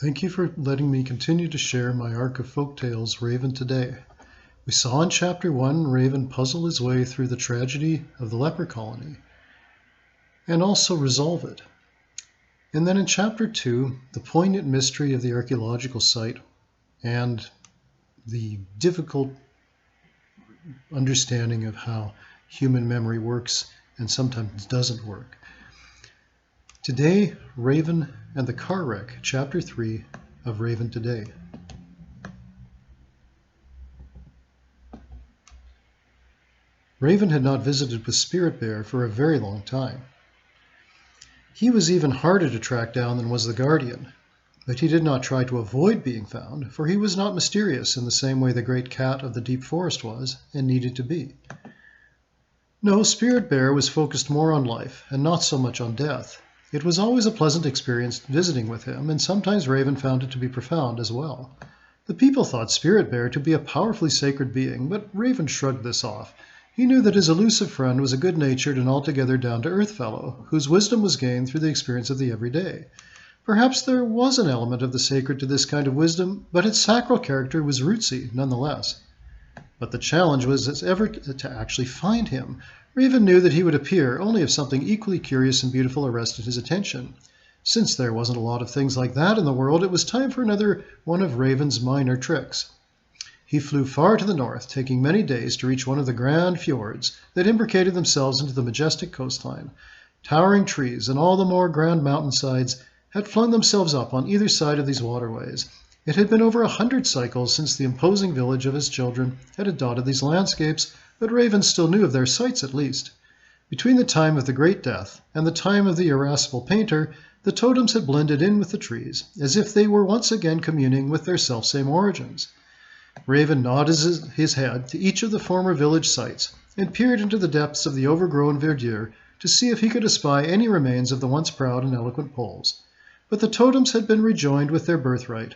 Thank you for letting me continue to share my arc of folk tales, Raven Today. We saw in Chapter 1 Raven puzzle his way through the tragedy of the leper colony and also resolve it. And then in Chapter 2, the poignant mystery of the archaeological site and the difficult understanding of how human memory works and sometimes doesn't work. Today, Raven and the car wreck, Chapter 3 of Raven Today. Raven had not visited with Spirit Bear for a very long time. He was even harder to track down than was the Guardian, but he did not try to avoid being found, for he was not mysterious in the same way the great cat of the deep forest was and needed to be. No, Spirit Bear was focused more on life and not so much on death. It was always a pleasant experience visiting with him, and sometimes Raven found it to be profound as well. The people thought Spirit Bear to be a powerfully sacred being, but Raven shrugged this off. He knew that his elusive friend was a good-natured and altogether down-to-earth fellow, whose wisdom was gained through the experience of the everyday. Perhaps there was an element of the sacred to this kind of wisdom, but its sacral character was rootsy nonetheless. But the challenge was as ever to actually find him. Raven knew that he would appear only if something equally curious and beautiful arrested his attention. Since there wasn't a lot of things like that in the world, it was time for another one of Raven's minor tricks. He flew far to the north, taking many days to reach one of the grand fjords that imbricated themselves into the majestic coastline. Towering trees and all the more grand mountainsides had flung themselves up on either side of these waterways. It had been over 100 cycles since the imposing village of his children had dotted these landscapes, but Raven still knew of their sights at least. Between the time of the Great Death and the time of the irascible painter, the totems had blended in with the trees, as if they were once again communing with their selfsame origins. Raven nodded his head to each of the former village sites and peered into the depths of the overgrown verdure to see if he could espy any remains of the once proud and eloquent Poles. But the totems had been rejoined with their birthright.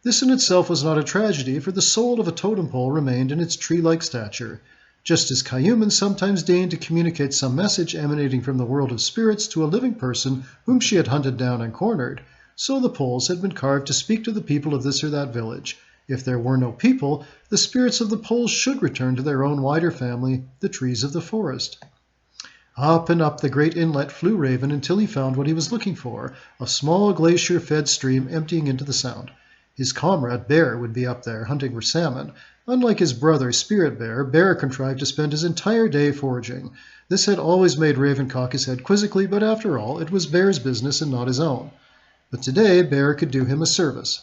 This in itself was not a tragedy, for the soul of a totem pole remained in its tree-like stature. Just as Cayumans sometimes deigned to communicate some message emanating from the world of spirits to a living person whom she had hunted down and cornered, so the poles had been carved to speak to the people of this or that village. If there were no people, the spirits of the poles should return to their own wider family, the trees of the forest. Up and up the great inlet flew Raven until he found what he was looking for, a small glacier-fed stream emptying into the Sound. His comrade Bear would be up there hunting for salmon. Unlike his brother Spirit Bear, Bear contrived to spend his entire day foraging. This had always made Raven cock his head quizzically, but after all, it was Bear's business and not his own. But today Bear could do him a service.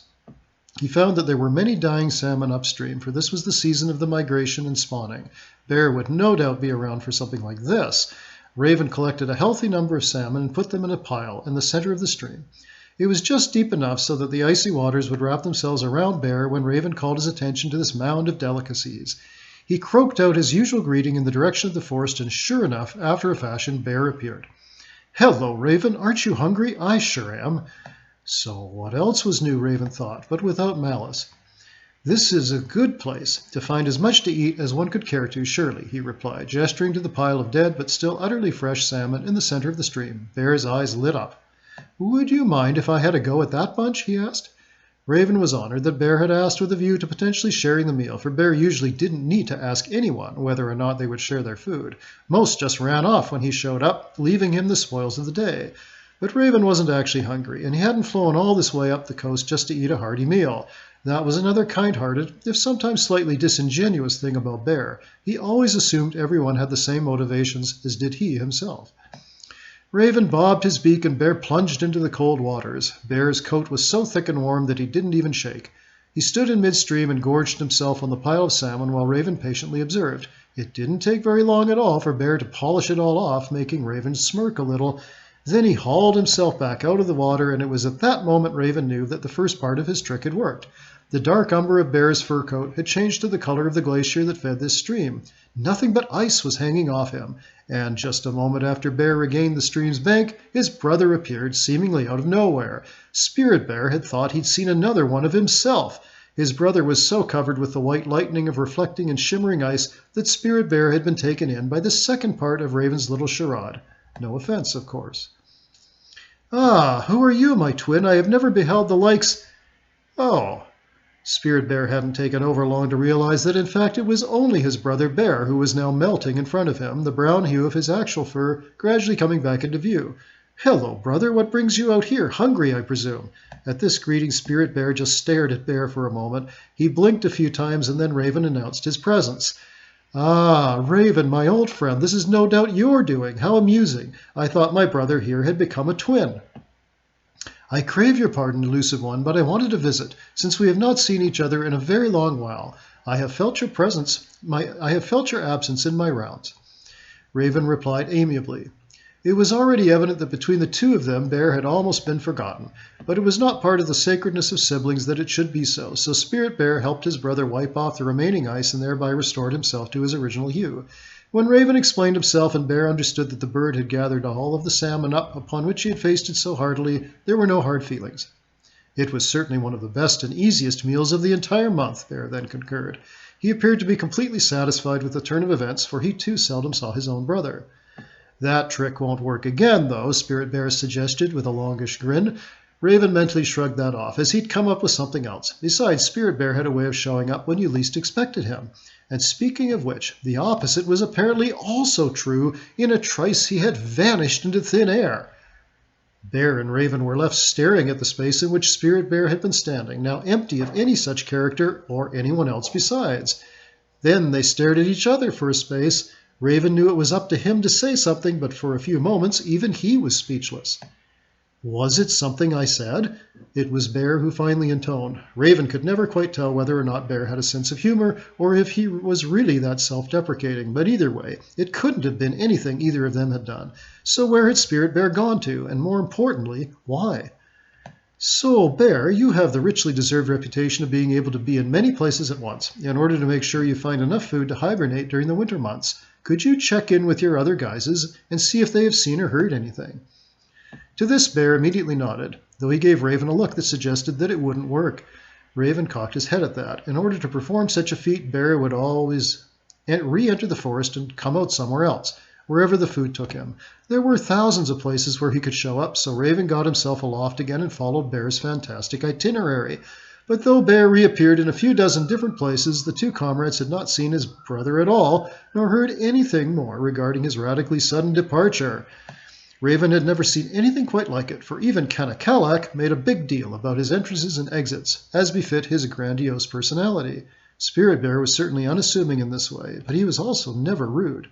He found that there were many dying salmon upstream, for this was the season of the migration and spawning. Bear would no doubt be around for something like this. Raven collected a healthy number of salmon and put them in a pile in the center of the stream. It was just deep enough so that the icy waters would wrap themselves around Bear when Raven called his attention to this mound of delicacies. He croaked out his usual greeting in the direction of the forest, and sure enough, after a fashion, Bear appeared. "Hello, Raven, aren't you hungry? I sure am." So what else was new, Raven thought, but without malice. "This is a good place to find as much to eat as one could care to, surely," he replied, gesturing to the pile of dead but still utterly fresh salmon in the center of the stream. Bear's eyes lit up. "Would you mind if I had a go at that bunch?" he asked. Raven was honored that Bear had asked with a view to potentially sharing the meal, for Bear usually didn't need to ask anyone whether or not they would share their food. Most just ran off when he showed up, leaving him the spoils of the day. But Raven wasn't actually hungry, and he hadn't flown all this way up the coast just to eat a hearty meal. That was another kind-hearted, if sometimes slightly disingenuous thing about Bear. He always assumed everyone had the same motivations as did he himself. Raven bobbed his beak and Bear plunged into the cold waters. Bear's coat was so thick and warm that he didn't even shake. He stood in midstream and gorged himself on the pile of salmon while Raven patiently observed. It didn't take very long at all for Bear to polish it all off, making Raven smirk a little. Then he hauled himself back out of the water, and it was at that moment Raven knew that the first part of his trick had worked. The dark umber of Bear's fur coat had changed to the color of the glacier that fed this stream. Nothing but ice was hanging off him, and just a moment after Bear regained the stream's bank, his brother appeared, seemingly out of nowhere. Spirit Bear had thought he'd seen another one of himself. His brother was so covered with the white lightning of reflecting and shimmering ice that Spirit Bear had been taken in by the second part of Raven's little charade. No offense, of course. "Ah, who are you, my twin? I have never beheld the likes—" Oh, Spirit Bear hadn't taken over long to realize that in fact it was only his brother Bear who was now melting in front of him, the brown hue of his actual fur gradually coming back into view. Hello, brother, what brings you out here? Hungry, I presume. At this greeting, Spirit Bear just stared at Bear for a moment. He blinked a few times, and then Raven announced his presence. Ah, Raven, my old friend, this is no doubt your doing. How amusing. I thought my brother here had become a twin. I crave your pardon, elusive one, but I wanted to visit, since we have not seen each other in a very long while. I have felt your absence in my rounds. Raven replied amiably. It was already evident that between the two of them Bear had almost been forgotten, but it was not part of the sacredness of siblings that it should be so Spirit Bear helped his brother wipe off the remaining ice and thereby restored himself to his original hue. When Raven explained himself and Bear understood that the bird had gathered all of the salmon up upon which he had feasted so heartily, there were no hard feelings. It was certainly one of the best and easiest meals of the entire month, Bear then concurred. He appeared to be completely satisfied with the turn of events, for he too seldom saw his own brother. That trick won't work again, though, Spirit Bear suggested with a longish grin. Raven mentally shrugged that off, as he'd come up with something else. Besides, Spirit Bear had a way of showing up when you least expected him. And speaking of which, the opposite was apparently also true. In a trice he had vanished into thin air. Bear and Raven were left staring at the space in which Spirit Bear had been standing, now empty of any such character or anyone else besides. Then they stared at each other for a space. Raven knew it was up to him to say something, but for a few moments even he was speechless. Was it something I said? It was Bear who finally intoned. Raven could never quite tell whether or not Bear had a sense of humor, or if he was really that self-deprecating, but either way, it couldn't have been anything either of them had done. So where had Spirit Bear gone to, and more importantly, why? So, Bear, you have the richly deserved reputation of being able to be in many places at once. In order to make sure you find enough food to hibernate during the winter months, could you check in with your other guises and see if they have seen or heard anything? To this Bear immediately nodded, though he gave Raven a look that suggested that it wouldn't work. Raven cocked his head at that. In order to perform such a feat, Bear would always re-enter the forest and come out somewhere else, wherever the food took him. There were thousands of places where he could show up, so Raven got himself aloft again and followed Bear's fantastic itinerary. But though Bear reappeared in a few dozen different places, the two comrades had not seen his brother at all, nor heard anything more regarding his radically sudden departure. Raven had never seen anything quite like it, for even Kanakalak made a big deal about his entrances and exits, as befit his grandiose personality. Spirit Bear was certainly unassuming in this way, but he was also never rude.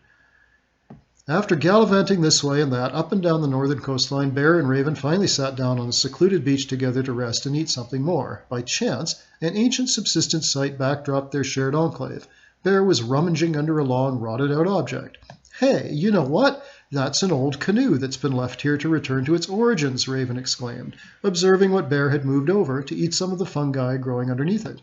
After gallivanting this way and that, up and down the northern coastline, Bear and Raven finally sat down on a secluded beach together to rest and eat something more. By chance, an ancient subsistence site backdropped their shared enclave. Bear was rummaging under a long, rotted-out object. Hey, you know what? That's an old canoe that's been left here to return to its origins, Raven exclaimed, observing what Bear had moved over to eat some of the fungi growing underneath it.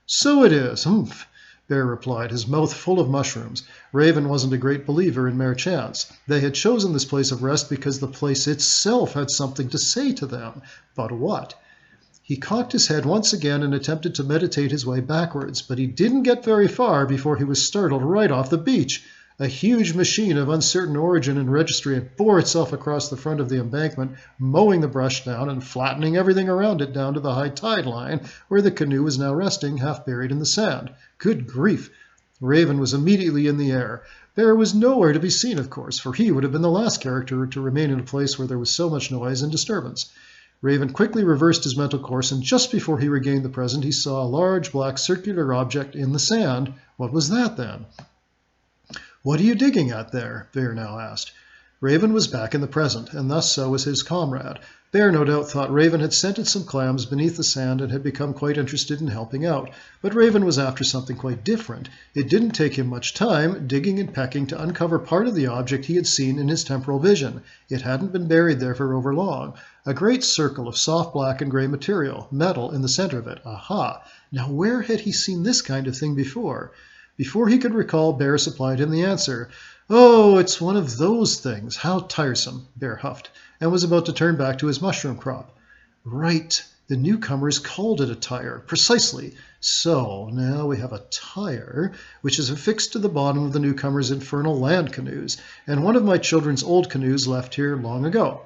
So it is, humph, Bear replied, his mouth full of mushrooms. Raven wasn't a great believer in mere chance. They had chosen this place of rest because the place itself had something to say to them. But what? He cocked his head once again and attempted to meditate his way backwards, but he didn't get very far before he was startled right off the beach. A huge machine of uncertain origin and registry had bore itself across the front of the embankment, mowing the brush down and flattening everything around it down to the high tide line, where the canoe was now resting, half buried in the sand. Good grief! Raven was immediately in the air. Bear was nowhere to be seen, of course, for he would have been the last character to remain in a place where there was so much noise and disturbance. Raven quickly reversed his mental course, and just before he regained the present, he saw a large black circular object in the sand. What was that, then? What are you digging at there? Bear now asked. Raven was back in the present, and thus so was his comrade. Bear no doubt thought Raven had scented some clams beneath the sand and had become quite interested in helping out. But Raven was after something quite different. It didn't take him much time, digging and pecking, to uncover part of the object he had seen in his temporal vision. It hadn't been buried there for over long. A great circle of soft black and gray material, metal in the center of it. Aha! Now where had he seen this kind of thing before? Before he could recall, Bear supplied him the answer. Oh, it's one of those things. How tiresome, Bear huffed, and was about to turn back to his mushroom crop. Right, the newcomers called it a tire. Precisely. So, now we have a tire, which is affixed to the bottom of the newcomer's infernal land canoes, and one of my children's old canoes left here long ago.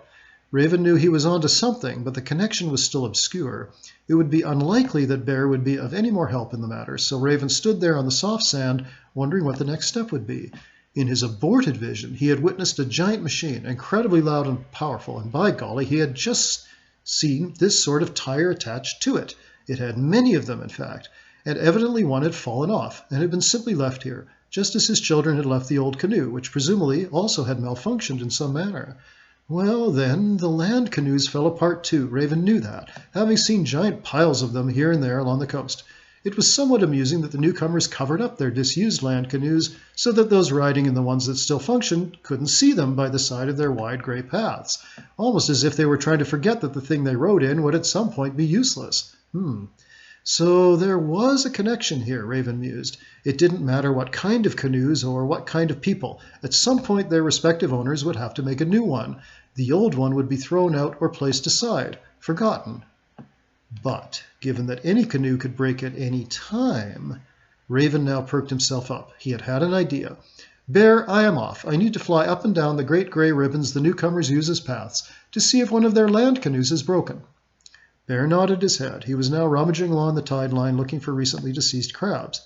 Raven knew he was onto something, but the connection was still obscure. It would be unlikely that Bear would be of any more help in the matter, so Raven stood there on the soft sand, wondering what the next step would be. In his aborted vision, he had witnessed a giant machine, incredibly loud and powerful, and by golly, he had just seen this sort of tire attached to it. It had many of them, in fact, and evidently one had fallen off and had been simply left here, just as his children had left the old canoe, which presumably also had malfunctioned in some manner. Well, then, the land canoes fell apart too. Raven knew that, having seen giant piles of them here and there along the coast. It was somewhat amusing that the newcomers covered up their disused land canoes so that those riding in the ones that still functioned couldn't see them by the side of their wide gray paths, almost as if they were trying to forget that the thing they rode in would at some point be useless. So there was a connection here, Raven mused. It didn't matter what kind of canoes or what kind of people. At some point their respective owners would have to make a new one. The old one would be thrown out or placed aside, forgotten. But, given that any canoe could break at any time, Raven now perked himself up. He had had an idea. Bear, I am off. I need to fly up and down the great gray ribbons the newcomers use as paths to see if one of their land canoes is broken. Bear nodded his head. He was now rummaging along the tide line looking for recently deceased crabs.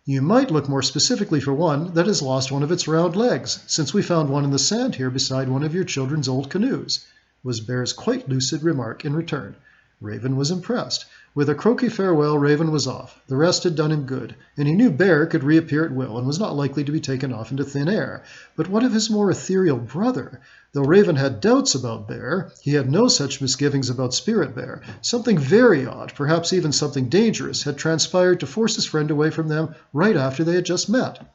You might look more specifically for one that has lost one of its round legs, since we found one in the sand here beside one of your children's old canoes, was Bear's quite lucid remark in return. Raven was impressed. With a croaky farewell, Raven was off. The rest had done him good, and he knew Bear could reappear at will and was not likely to be taken off into thin air. But what of his more ethereal brother? Though Raven had doubts about Bear, he had no such misgivings about Spirit Bear. Something very odd, perhaps even something dangerous, had transpired to force his friend away from them right after they had just met.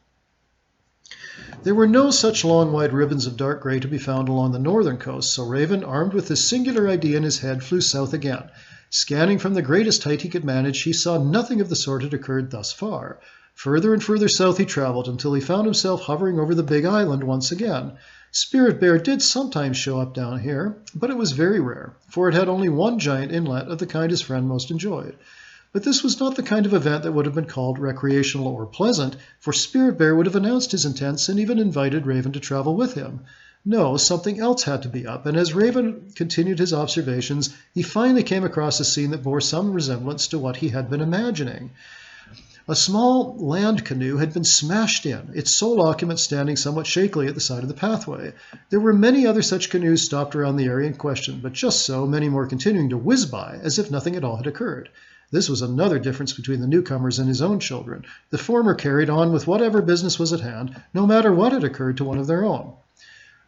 There were no such long, wide ribbons of dark gray to be found along the northern coast, so Raven, armed with this singular idea in his head, flew south again. Scanning from the greatest height he could manage, he saw nothing of the sort had occurred thus far. Further and further south he traveled until he found himself hovering over the big island once again. Spirit Bear did sometimes show up down here, but it was very rare, for it had only one giant inlet of the kind his friend most enjoyed. But this was not the kind of event that would have been called recreational or pleasant, for Spirit Bear would have announced his intents and even invited Raven to travel with him. No, something else had to be up, and as Raven continued his observations, he finally came across a scene that bore some resemblance to what he had been imagining. A small land canoe had been smashed in, its sole occupant standing somewhat shakily at the side of the pathway. There were many other such canoes stopped around the area in question, but just so, many more continuing to whiz by, as if nothing at all had occurred. This was another difference between the newcomers and his own children. The former carried on with whatever business was at hand, no matter what had occurred to one of their own.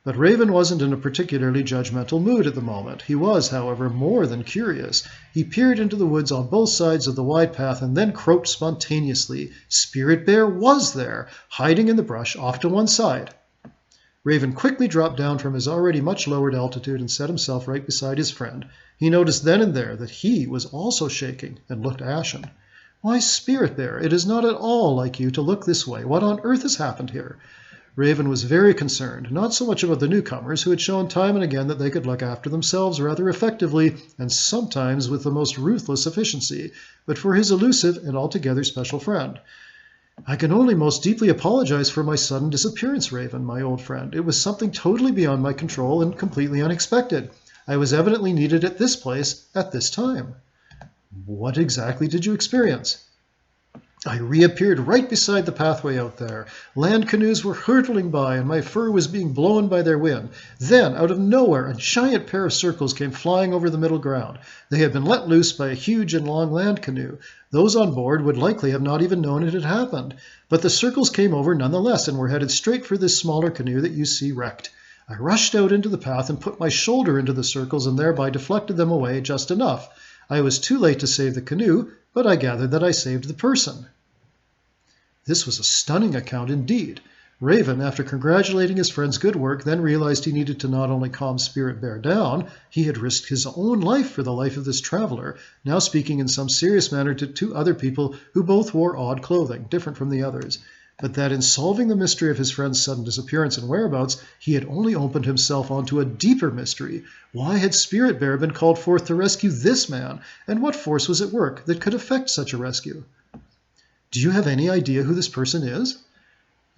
But Raven wasn't in a particularly judgmental mood at the moment. He was, however, more than curious. He peered into the woods on both sides of the wide path and then croaked spontaneously. Spirit Bear was there, hiding in the brush off to one side. Raven quickly dropped down from his already much lowered altitude and set himself right beside his friend. He noticed then and there that he was also shaking and looked ashen. Why, Spirit Bear, it is not at all like you to look this way. What on earth has happened here? Raven was very concerned, not so much about the newcomers, who had shown time and again that they could look after themselves rather effectively and sometimes with the most ruthless efficiency, but for his elusive and altogether special friend. I can only most deeply apologize for my sudden disappearance, Raven, my old friend. It was something totally beyond my control and completely unexpected. I was evidently needed at this place at this time. What exactly did you experience? I reappeared right beside the pathway out there. Land canoes were hurtling by, and my fur was being blown by their wind. Then, out of nowhere, a giant pair of circles came flying over the middle ground. They had been let loose by a huge and long land canoe. Those on board would likely have not even known it had happened. But the circles came over nonetheless and were headed straight for this smaller canoe that you see wrecked. I rushed out into the path and put my shoulder into the circles and thereby deflected them away just enough. I was too late to save the canoe, but I gathered that I saved the person. This was a stunning account indeed. Raven, after congratulating his friend's good work, then realized he needed to not only calm Spirit Bear down, he had risked his own life for the life of this traveler, now speaking in some serious manner to two other people who both wore odd clothing, different from the others. But that in solving the mystery of his friend's sudden disappearance and whereabouts, he had only opened himself onto a deeper mystery. Why had Spirit Bear been called forth to rescue this man, and what force was at work that could effect such a rescue? Do you have any idea who this person is?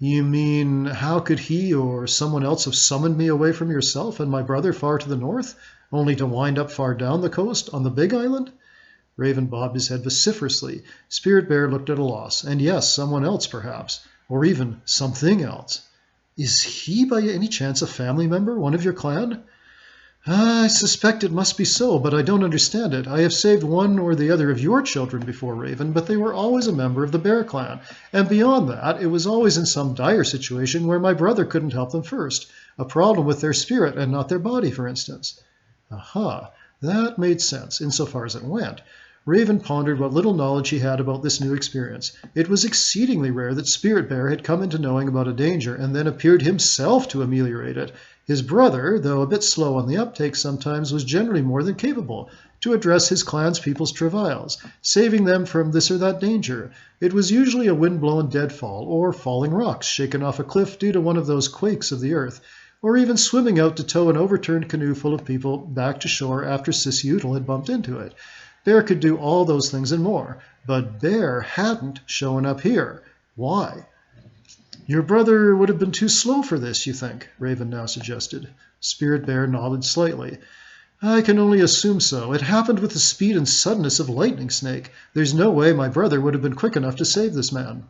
You mean, how could he or someone else have summoned me away from yourself and my brother far to the north, only to wind up far down the coast on the big island? Raven bobbed his head vociferously. Spirit Bear looked at a loss. And yes, someone else perhaps, or even something else. Is he by any chance a family member, one of your clan? I suspect it must be so, but I don't understand it. I have saved one or the other of your children before, Raven, but they were always a member of the Bear clan. And beyond that, it was always in some dire situation where my brother couldn't help them first. A problem with their spirit and not their body, for instance. Aha, that made sense, insofar as it went. Raven pondered what little knowledge he had about this new experience. It was exceedingly rare that Spirit Bear had come into knowing about a danger and then appeared himself to ameliorate it. His brother, though a bit slow on the uptake sometimes, was generally more than capable to address his clan's people's travails, saving them from this or that danger. It was usually a wind-blown deadfall, or falling rocks shaken off a cliff due to one of those quakes of the earth, or even swimming out to tow an overturned canoe full of people back to shore after Sissyutle had bumped into it. Bear could do all those things and more, but Bear hadn't shown up here. Why? Your brother would have been too slow for this, you think? Raven now suggested. Spirit Bear nodded slightly. I can only assume so. It happened with the speed and suddenness of Lightning Snake. There's no way my brother would have been quick enough to save this man.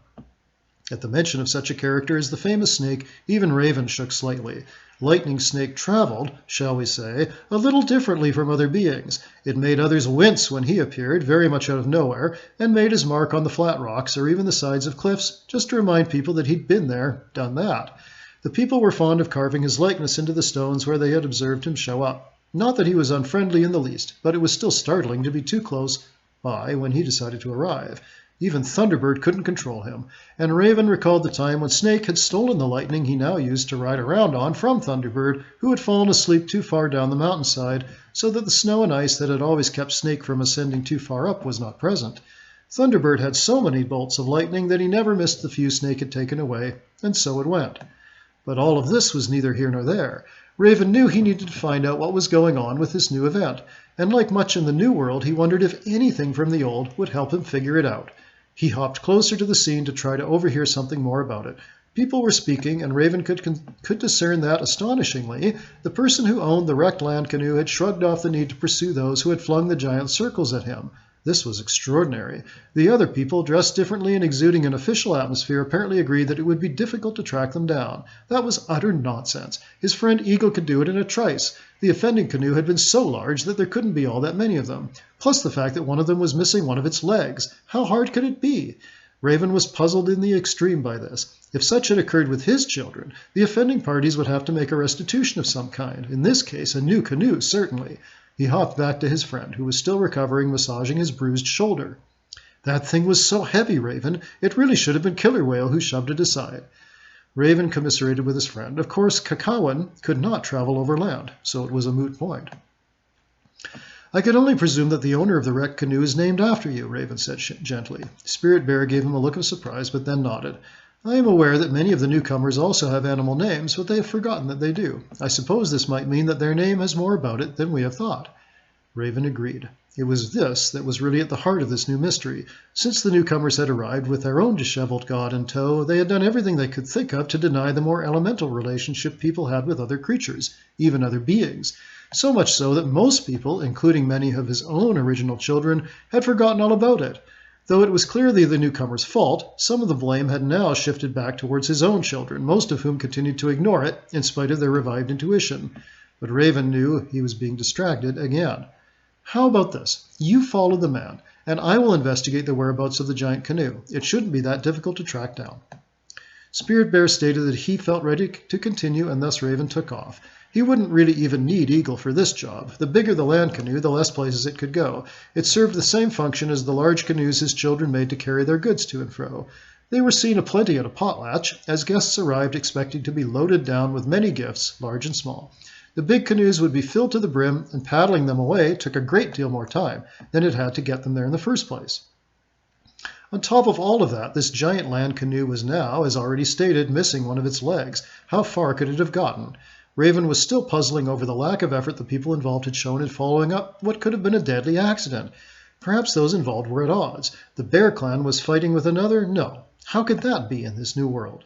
At the mention of such a character as the famous snake, even Raven shook slightly. Lightning Snake traveled, shall we say, a little differently from other beings. It made others wince when he appeared, very much out of nowhere, and made his mark on the flat rocks or even the sides of cliffs, just to remind people that he'd been there, done that. The people were fond of carving his likeness into the stones where they had observed him show up. Not that he was unfriendly in the least, but it was still startling to be too close by when he decided to arrive. Even Thunderbird couldn't control him, and Raven recalled the time when Snake had stolen the lightning he now used to ride around on from Thunderbird, who had fallen asleep too far down the mountainside, so that the snow and ice that had always kept Snake from ascending too far up was not present. Thunderbird had so many bolts of lightning that he never missed the few Snake had taken away, and so it went. But all of this was neither here nor there. Raven knew he needed to find out what was going on with this new event, and like much in the new world, he wondered if anything from the old would help him figure it out. He hopped closer to the scene to try to overhear something more about it. People were speaking, and Raven could discern that, astonishingly, the person who owned the wrecked land canoe had shrugged off the need to pursue those who had flung the giant circles at him. This was extraordinary. The other people, dressed differently and exuding an official atmosphere, apparently agreed that it would be difficult to track them down. That was utter nonsense. His friend Eagle could do it in a trice. The offending canoe had been so large that there couldn't be all that many of them. Plus the fact that one of them was missing one of its legs. How hard could it be? Raven was puzzled in the extreme by this. If such had occurred with his children, the offending parties would have to make a restitution of some kind. In this case, a new canoe, certainly. He hopped back to his friend, who was still recovering, massaging his bruised shoulder. That thing was so heavy, Raven. It really should have been Killer Whale who shoved it aside. Raven commiserated with his friend. Of course, Kakawan could not travel over land, so it was a moot point. I could only presume that the owner of the wrecked canoe is named after you, Raven said gently. Spirit Bear gave him a look of surprise, but then nodded. I am aware that many of the newcomers also have animal names, but they have forgotten that they do. I suppose this might mean that their name has more about it than we have thought. Raven agreed. It was this that was really at the heart of this new mystery. Since the newcomers had arrived with their own disheveled god in tow, they had done everything they could think of to deny the more elemental relationship people had with other creatures, even other beings. So much so that most people, including many of his own original children, had forgotten all about it. Though it was clearly the newcomer's fault, some of the blame had now shifted back towards his own children, most of whom continued to ignore it, in spite of their revived intuition. But Raven knew he was being distracted again. How about this? You follow the man, and I will investigate the whereabouts of the giant canoe. It shouldn't be that difficult to track down. Spirit Bear stated that he felt ready to continue, and thus Raven took off. He wouldn't really even need Eagle for this job. The bigger the land canoe, the less places it could go. It served the same function as the large canoes his children made to carry their goods to and fro. They were seen aplenty at a potlatch, as guests arrived expecting to be loaded down with many gifts, large and small. The big canoes would be filled to the brim, and paddling them away took a great deal more time than it had to get them there in the first place. On top of all of that, this giant land canoe was now, as already stated, missing one of its legs. How far could it have gotten? Raven was still puzzling over the lack of effort the people involved had shown in following up what could have been a deadly accident. Perhaps those involved were at odds. The Bear Clan was fighting with another? No. How could that be in this new world?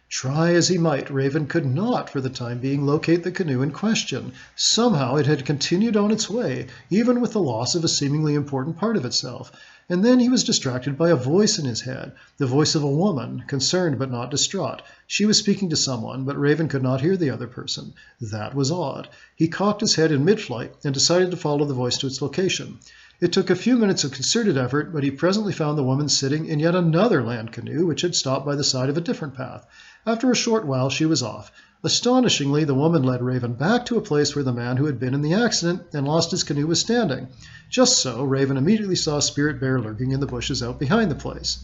Try as he might, Raven could not, for the time being, locate the canoe in question. Somehow it had continued on its way, even with the loss of a seemingly important part of itself. And then he was distracted by a voice in his head, the voice of a woman, concerned but not distraught. She was speaking to someone, but Raven could not hear the other person. That was odd. He cocked his head in mid-flight and decided to follow the voice to its location. It took a few minutes of concerted effort, but he presently found the woman sitting in yet another land canoe, which had stopped by the side of a different path. After a short while, she was off. Astonishingly, the woman led Raven back to a place where the man who had been in the accident and lost his canoe was standing. Just so, Raven immediately saw Spirit Bear lurking in the bushes out behind the place.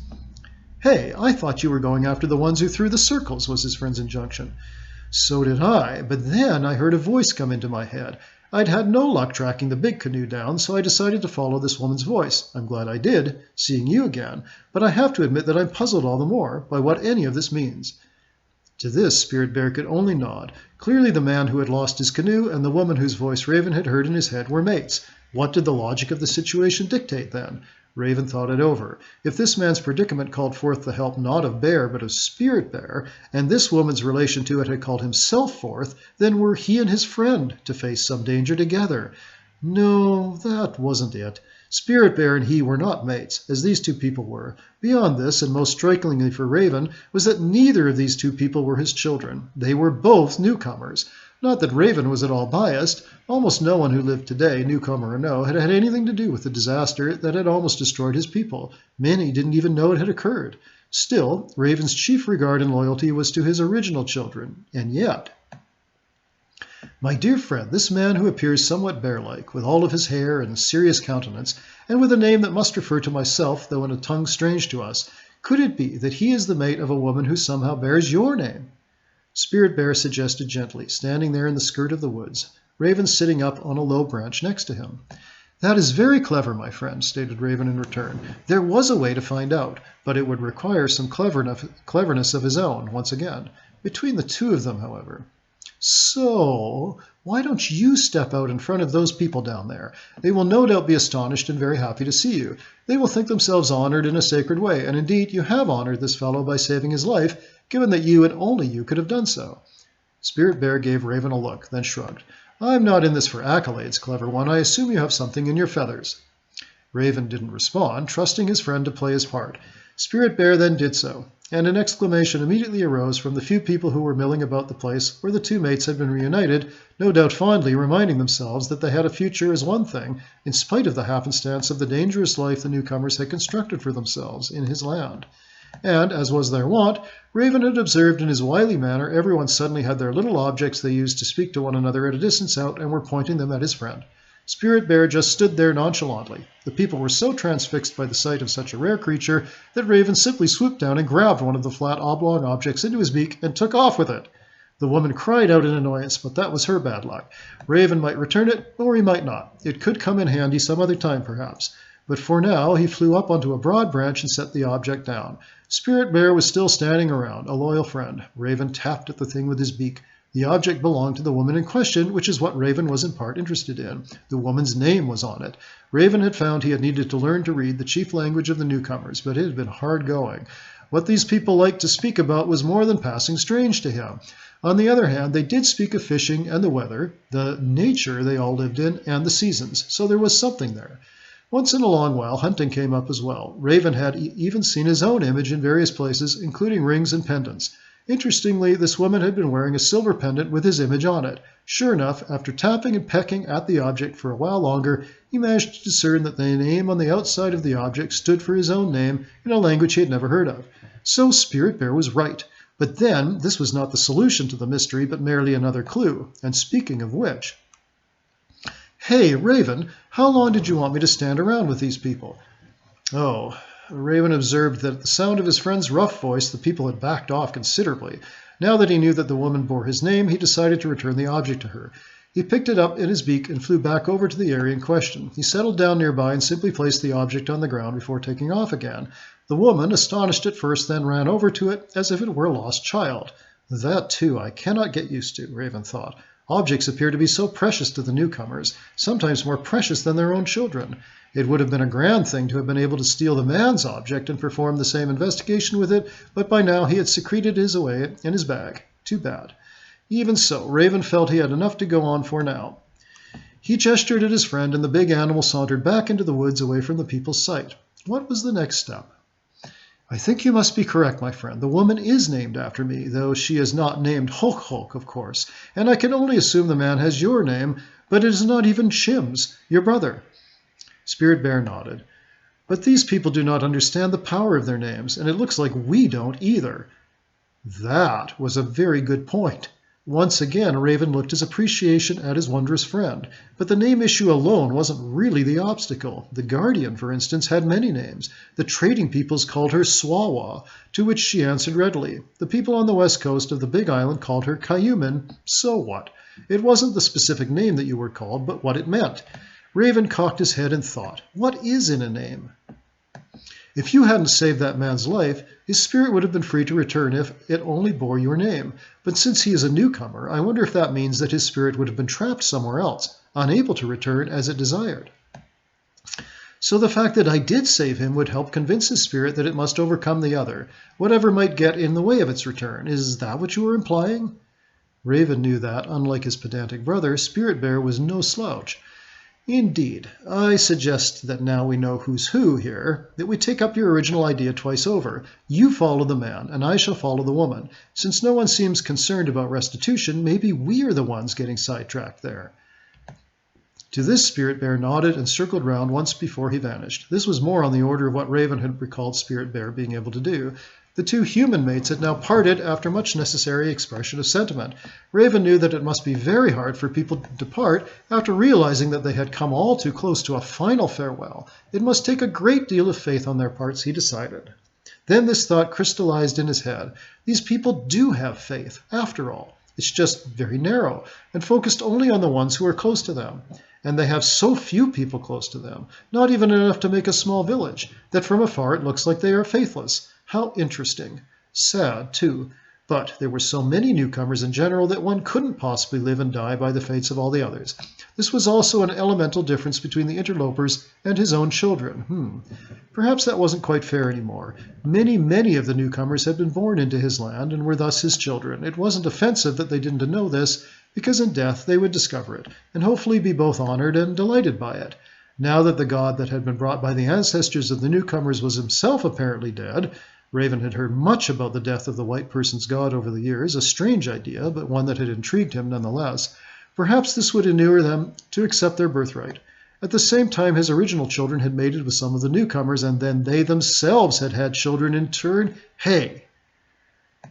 "Hey, I thought you were going after the ones who threw the circles," was his friend's injunction. "So did I, but then I heard a voice come into my head. I'd had no luck tracking the big canoe down, so I decided to follow this woman's voice. I'm glad I did, seeing you again, but I have to admit that I'm puzzled all the more by what any of this means." To this, Spirit Bear could only nod. Clearly the man who had lost his canoe and the woman whose voice Raven had heard in his head were mates. What did the logic of the situation dictate then? Raven thought it over. If this man's predicament called forth the help not of Bear but of Spirit Bear, and this woman's relation to it had called himself forth, then were he and his friend to face some danger together? No, that wasn't it. Spirit Bear and he were not mates, as these two people were. Beyond this, and most strikingly for Raven, was that neither of these two people were his children. They were both newcomers. Not that Raven was at all biased. Almost no one who lived today, newcomer or no, had had anything to do with the disaster that had almost destroyed his people. Many didn't even know it had occurred. Still, Raven's chief regard and loyalty was to his original children. And yet... "My dear friend, this man who appears somewhat bear-like, with all of his hair and serious countenance, and with a name that must refer to myself, though in a tongue strange to us, could it be that he is the mate of a woman who somehow bears your name?" Spirit Bear suggested gently, standing there in the skirt of the woods, Raven sitting up on a low branch next to him. "That is very clever, my friend," stated Raven in return. "There was a way to find out, but it would require some cleverness of his own, once again. Between the two of them, however... So, why don't you step out in front of those people down there? They will no doubt be astonished and very happy to see you. They will think themselves honored in a sacred way, and indeed you have honored this fellow by saving his life, given that you and only you could have done so." Spirit Bear gave Raven a look, then shrugged. "I'm not in this for accolades, clever one. I assume you have something in your feathers." Raven didn't respond, trusting his friend to play his part. Spirit Bear then did so, and an exclamation immediately arose from the few people who were milling about the place where the two mates had been reunited, no doubt fondly reminding themselves that they had a future as one thing, in spite of the happenstance of the dangerous life the newcomers had constructed for themselves in his land. And, as was their wont, Raven had observed in his wily manner everyone suddenly had their little objects they used to speak to one another at a distance out and were pointing them at his friend. Spirit Bear just stood there nonchalantly. The people were so transfixed by the sight of such a rare creature that Raven simply swooped down and grabbed one of the flat oblong objects into his beak and took off with it. The woman cried out in annoyance, but that was her bad luck. Raven might return it, or he might not. It could come in handy some other time, perhaps. But for now, he flew up onto a broad branch and set the object down. Spirit Bear was still standing around, a loyal friend. Raven tapped at the thing with his beak. The object belonged to the woman in question, which is what Raven was in part interested in. The woman's name was on it. Raven had found he had needed to learn to read the chief language of the newcomers, but it had been hard going. What these people liked to speak about was more than passing strange to him. On the other hand, they did speak of fishing and the weather, the nature they all lived in, and the seasons, so there was something there. Once in a long while, hunting came up as well. Raven had even seen his own image in various places, including rings and pendants. Interestingly, this woman had been wearing a silver pendant with his image on it. Sure enough, after tapping and pecking at the object for a while longer, he managed to discern that the name on the outside of the object stood for his own name in a language he had never heard of. So Spirit Bear was right. But then, this was not the solution to the mystery, but merely another clue. And speaking of which... "Hey, Raven, how long did you want me to stand around with these people?" "Oh..." Raven observed that at the sound of his friend's rough voice, the people had backed off considerably. Now that he knew that the woman bore his name, he decided to return the object to her. He picked it up in his beak and flew back over to the area in question. He settled down nearby and simply placed the object on the ground before taking off again. The woman, astonished at first, then ran over to it as if it were a lost child. That, too, I cannot get used to, Raven thought. Objects appear to be so precious to the newcomers, sometimes more precious than their own children. It would have been a grand thing to have been able to steal the man's object and perform the same investigation with it, but by now he had secreted his away in his bag. Too bad. Even so, Raven felt he had enough to go on for now. He gestured at his friend, and the big animal sauntered back into the woods away from the people's sight. What was the next step? I think you must be correct, my friend. The woman is named after me, though she is not named Hulk Hulk, of course, and I can only assume the man has your name, but it is not even Chim's, your brother. Spirit Bear nodded. But these people do not understand the power of their names, and it looks like we don't either. That was a very good point. Once again, Raven looked his appreciation at his wondrous friend. But the name issue alone wasn't really the obstacle. The Guardian, for instance, had many names. The trading peoples called her Swawa, to which she answered readily. The people on the west coast of the Big Island called her Cayuman. So what? It wasn't the specific name that you were called, but what it meant. Raven cocked his head and thought, what is in a name? If you hadn't saved that man's life, his spirit would have been free to return if it only bore your name. But since he is a newcomer, I wonder if that means that his spirit would have been trapped somewhere else, unable to return as it desired. So the fact that I did save him would help convince his spirit that it must overcome the other, whatever might get in the way of its return. Is that what you were implying? Raven knew that, unlike his pedantic brother, Spirit Bear was no slouch. Indeed, I suggest that now we know who's who here, that we take up your original idea twice over. You follow the man, and I shall follow the woman. Since no one seems concerned about restitution, maybe we are the ones getting sidetracked there. To this, Spirit Bear nodded and circled round once before he vanished. This was more on the order of what Raven had recalled Spirit Bear being able to do. The two human mates had now parted after much necessary expression of sentiment. Raven knew that it must be very hard for people to depart after realizing that they had come all too close to a final farewell. It must take a great deal of faith on their parts, he decided. Then this thought crystallized in his head. These people do have faith, after all. It's just very narrow and focused only on the ones who are close to them. And they have so few people close to them, not even enough to make a small village, that from afar it looks like they are faithless. How interesting. Sad, too. But there were so many newcomers in general that one couldn't possibly live and die by the fates of all the others. This was also an elemental difference between the interlopers and his own children. Perhaps that wasn't quite fair anymore. Many of the newcomers had been born into his land and were thus his children. It wasn't offensive that they didn't know this, because in death they would discover it, and hopefully be both honored and delighted by it. Now that the god that had been brought by the ancestors of the newcomers was himself apparently dead, Raven had heard much about the death of the white person's god over the years, a strange idea, but one that had intrigued him nonetheless. Perhaps this would inure them to accept their birthright. At the same time, his original children had mated with some of the newcomers, and then they themselves had had children in turn. Hey!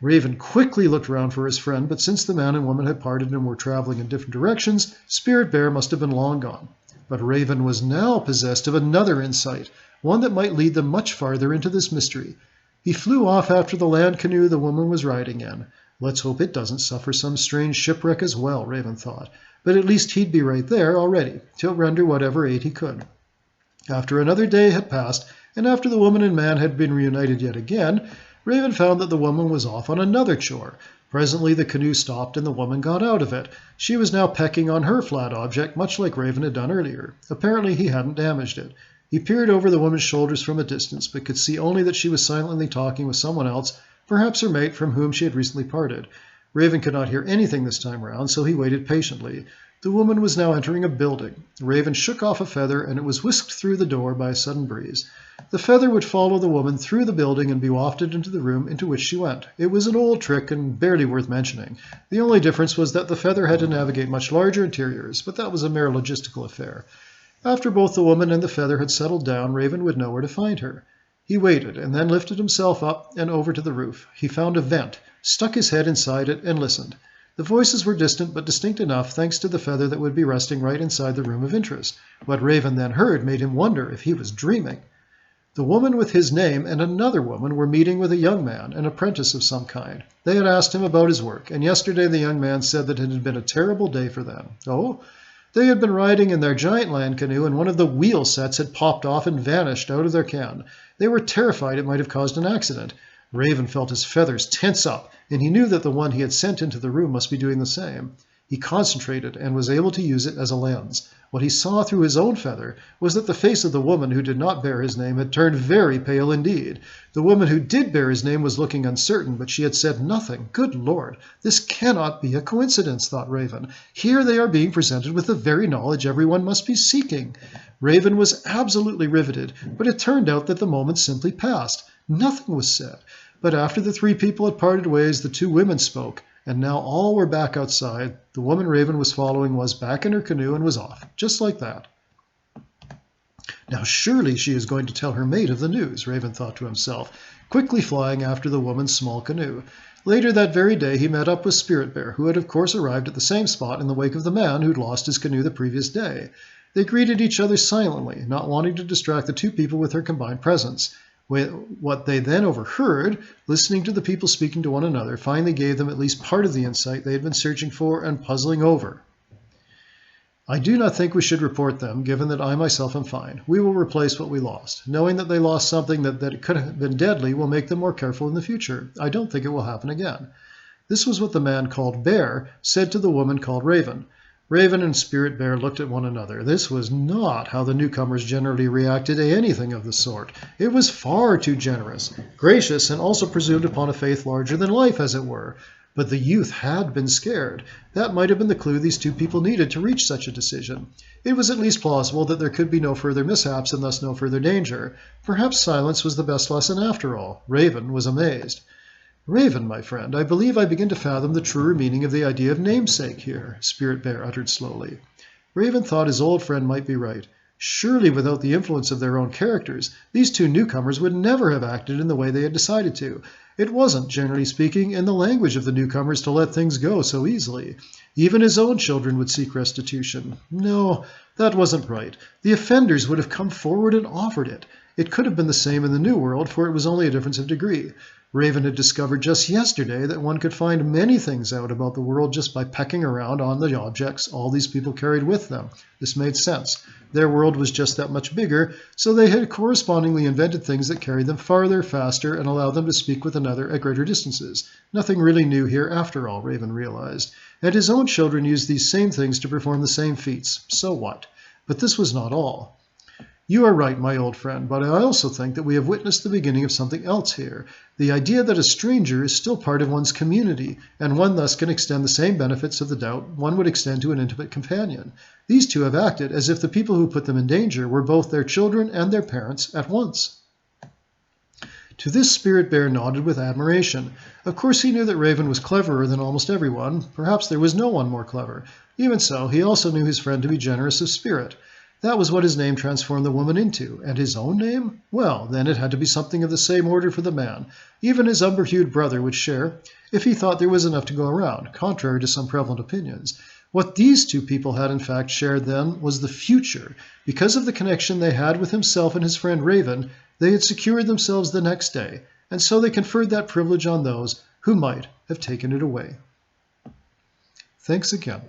Raven quickly looked round for his friend, but since the man and woman had parted and were traveling in different directions, Spirit Bear must have been long gone. But Raven was now possessed of another insight, one that might lead them much farther into this mystery. He flew off after the land canoe the woman was riding in. Let's hope it doesn't suffer some strange shipwreck as well, Raven thought. But at least he'd be right there already, to render whatever aid he could. After another day had passed, and after the woman and man had been reunited yet again, Raven found that the woman was off on another chore. Presently the canoe stopped and the woman got out of it. She was now pecking on her flat object, much like Raven had done earlier. Apparently he hadn't damaged it. He peered over the woman's shoulders from a distance, but could see only that she was silently talking with someone else, perhaps her mate from whom she had recently parted. Raven could not hear anything this time round, so he waited patiently. The woman was now entering a building. Raven shook off a feather, and it was whisked through the door by a sudden breeze. The feather would follow the woman through the building and be wafted into the room into which she went. It was an old trick and barely worth mentioning. The only difference was that the feather had to navigate much larger interiors, but that was a mere logistical affair. After both the woman and the feather had settled down, Raven would know where to find her. He waited, and then lifted himself up and over to the roof. He found a vent, stuck his head inside it, and listened. The voices were distant but distinct enough, thanks to the feather that would be resting right inside the room of interest. What Raven then heard made him wonder if he was dreaming. The woman with his name and another woman were meeting with a young man, an apprentice of some kind. They had asked him about his work, and yesterday the young man said that it had been a terrible day for them. Oh? They had been riding in their giant land canoe, and one of the wheel sets had popped off and vanished out of their can. They were terrified it might have caused an accident. Raven felt his feathers tense up, and he knew that the one he had sent into the room must be doing the same. He concentrated and was able to use it as a lens. What he saw through his own feather was that the face of the woman who did not bear his name had turned very pale indeed. The woman who did bear his name was looking uncertain, but she had said nothing. Good Lord, this cannot be a coincidence, thought Raven. Here they are being presented with the very knowledge everyone must be seeking. Raven was absolutely riveted, but it turned out that the moment simply passed. Nothing was said. But after the three people had parted ways, the two women spoke. And now all were back outside. The woman Raven was following was back in her canoe and was off, just like that. Now surely she is going to tell her mate of the news, Raven thought to himself, quickly flying after the woman's small canoe. Later that very day he met up with Spirit Bear, who had of course arrived at the same spot in the wake of the man who'd lost his canoe the previous day. They greeted each other silently, not wanting to distract the two people with her combined presence. What they then overheard, listening to the people speaking to one another, finally gave them at least part of the insight they had been searching for and puzzling over. I do not think we should report them, given that I myself am fine. We will replace what we lost. Knowing that they lost something that it could have been deadly will make them more careful in the future. I don't think it will happen again. This was what the man called Bear said to the woman called Raven. Raven and Spirit Bear looked at one another. This was not how the newcomers generally reacted to anything of the sort. It was far too generous, gracious, and also presumed upon a faith larger than life, as it were. But the youth had been scared. That might have been the clue these two people needed to reach such a decision. It was at least plausible that there could be no further mishaps and thus no further danger. Perhaps silence was the best lesson after all. Raven was amazed. Raven, my friend, I believe I begin to fathom the truer meaning of the idea of namesake here, Spirit Bear uttered slowly. Raven thought his old friend might be right. Surely without the influence of their own characters, these two newcomers would never have acted in the way they had decided to. It wasn't, generally speaking, in the language of the newcomers to let things go so easily. Even his own children would seek restitution. No, that wasn't right. The offenders would have come forward and offered it. It could have been the same in the New World, for it was only a difference of degree. Raven had discovered just yesterday that one could find many things out about the world just by pecking around on the objects all these people carried with them. This made sense. Their world was just that much bigger, so they had correspondingly invented things that carried them farther, faster, and allowed them to speak with another at greater distances. Nothing really new here after all, Raven realized. And his own children used these same things to perform the same feats. So what? But this was not all. You are right, my old friend, but I also think that we have witnessed the beginning of something else here. The idea that a stranger is still part of one's community, and one thus can extend the same benefits of the doubt one would extend to an intimate companion. These two have acted as if the people who put them in danger were both their children and their parents at once. To this Spirit Bear nodded with admiration. Of course he knew that Raven was cleverer than almost everyone. Perhaps there was no one more clever. Even so, he also knew his friend to be generous of spirit. That was what his name transformed the woman into. And his own name? Well, then it had to be something of the same order for the man. Even his umber-hued brother would share, if he thought there was enough to go around, contrary to some prevalent opinions. What these two people had in fact shared then was the future. Because of the connection they had with himself and his friend Raven, they had secured themselves the next day, and so they conferred that privilege on those who might have taken it away. Thanks again.